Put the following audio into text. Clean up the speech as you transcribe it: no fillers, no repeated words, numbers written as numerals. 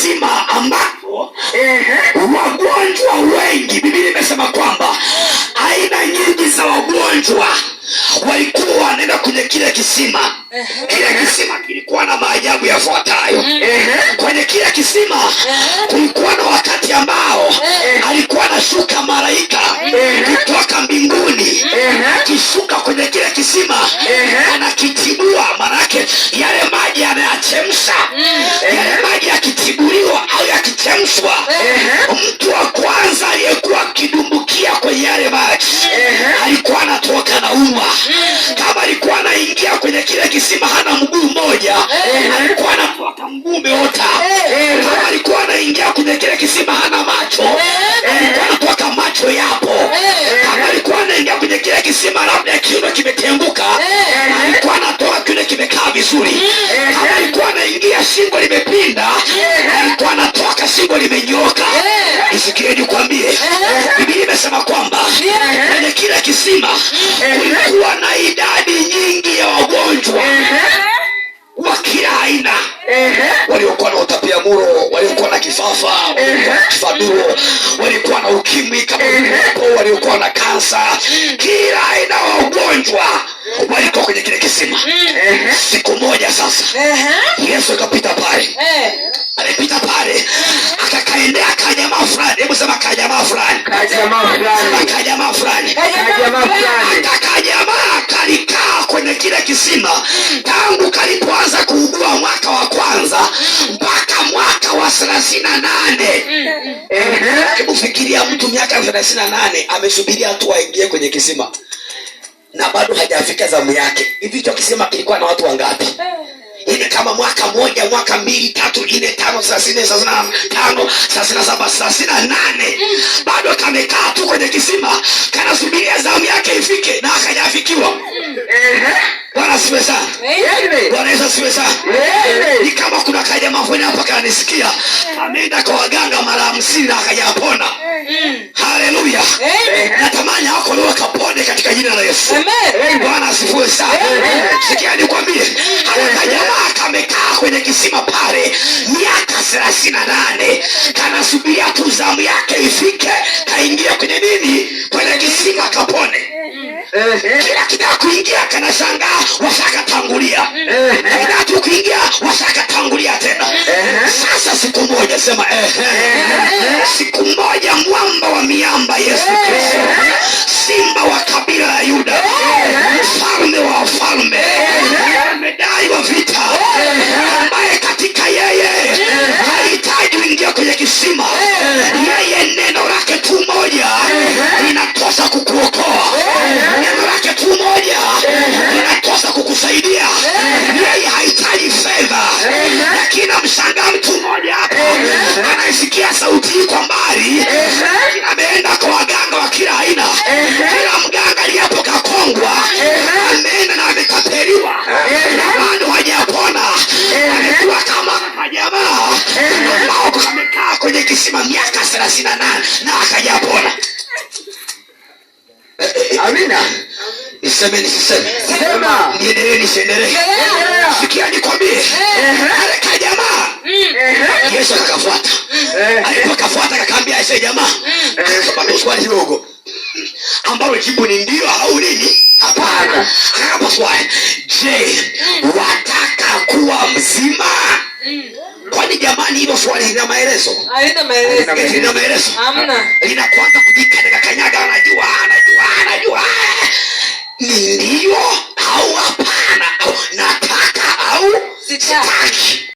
kisima ambapo wagonjwa wengi, Biblia imesema kwamba aina nyingi za wagonjwa walikuwa wanaenda kwenye kile kisima. Kile kisima kilikuwa na maajabu yafuatayo. Kwenye kile kisima kulikuwa na wakati ambao alikuwa anashuka malaika kutoka mbinguni, akishuka kwenye kile kisima anakitibua. Manake yale maji anayachemsha. Yale maji yakitibuliwa au yakichemshwa, mtu wa kwanza aliyekuwa akidumbukia kwenye yale maji alikuwa anatoka na umwa. Kama alikuwa anaingia kwenye kile kisima hana mguu mmoja, alikuwa anatoka mguu umeota. Kama alikuwa anaingia kwenye kile kisima hana macho, alikuwa anatoka macho yapo. Kama alikuwa anaingia kwenye kile kisima labda kiuno kimetenguka, alikuwa anatoka kiuno kimekaa vizuri. Kama alikuwa anaingia shingo limepinda, alikuwa anatoka shingo limenyoka. Nisikieni kuambie, Biblia imesema kwamba kwenye kile kisima kulikuwa na idadi nyingi ya wagonjwa wa kila aina. Waliokuwa na utapiamlo, waliokuwa na kifafa, waliokuwa na kifaduro, waliokuwa na ukimwi kama ulipo, waliokuwa na kansa, kila aina ya wagonjwa walikuwa kwenye kile kisima. Siku moja sasa Yesu akapita pale. Alipita pale akakaendea kajamaa fulani. Hebu sema kajamaa fulani. Kajamaa fulani. Kajamaa kalikaa kwenye kile kisima tangu kalipoanza kuugua mwaka wa kwanza mpaka mwaka wa 38. Hebu fikiria mtu miaka 38 amesubiria tu aingie kwenye kisima na bado hajafika zamu yake. Hivi hicho kisima kilikuwa na watu wangapi? Ile kama mwaka moja, mwaka 2, 3, 4, 5, 34, 35, 37, 38. Bado kamekaa tu kwenye kisima kanasubiria zamu yake ifike na hajafikiwa. Bwana asifiwe sana. Bwana Yesu asifiwe sana. Ni kama kuna kajamaa fulani hapa kanisikia, ameenda kwa waganga mara 50 na hajapona. Haleluya. Natamani hako leo kapone katika jina la Yesu. Bwana asifiwe sana. Sikia nikwambie, kajamaa kamekaa kwenye kisima pale miaka 38 kanasubiria tu zamu yake ifike kaingia kwenye nini? Kwenye kisima kapone. Kila kitaka kuingia kanashangaa washakatangulia. Kila tu kuingia washakatangulia tena. Sasa siku moja sema siku moja mwamba wa miamba Yesu Kristo, simba wa kabila la Yuda, mfalme wa wafalme, medai wa vita, ambaye katika yeye hahitaji uingia kwenye kisima. Yeye neno lake tu moja linatosha kukuokoa. Neno lake tu moja linatosha kukusaidia. Yeye hahitaji fedha. Lakini mshangaa mtu mmoja hapa anaisikia sauti hii kwa mbali, ameenda kwa waganga wa kila aina. Kila mganga aliyepo kakongwa ameenda na amekapeliwa na bado hajapona. Amekuwa kama kajamaa ambao kamekaa kwenye kisima miaka 38 na akajapona. Amina. Niseme nisiseme? Sema. Niendelee nisiendelee? Sikia nikwambie. Ale kajamaa Yesu akafuata. Alipokafuata akaambia aise jamaa, akapata swali dogo ambalo jibu ni ndio au nini? Hapana. Akapa swali, je, wataka kuwa mzima? Kwani jamani hilo swali lina maelezo? Halina maelezo. Lina maelezo? Hamna. Lina kwanza kujikana kanyaga, anajua. Ni ndio au hapana? Au nataka au sitaki?